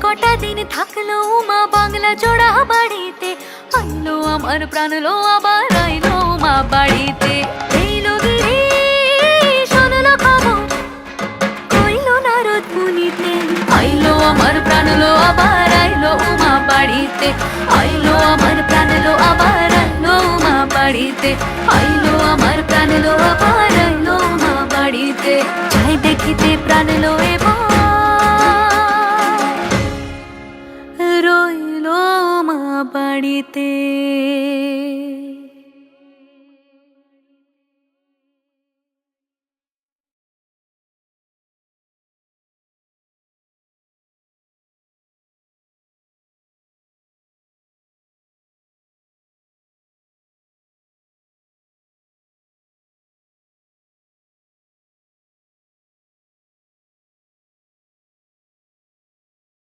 কটা দিন থাকলো মা বাংলা জোড়া বাড়িতে, আইলো আমার প্রাণ লো আবার আইলো মা বাড়িতে। এইলো গিরি শোনলো খবর, কইলো নারদ মুনিতে, আইলো আমার প্রাণ লো আবার আইলো মা বাড়িতে, আইলো আমার প্রাণ লো আবার আইলো মা বাড়িতে, আইলো আমার প্রাণ লো আবার আইলো মা বাড়িতে। যাই দেখিতে প্রাণ লো এবার রইলো মা বাড়িতে।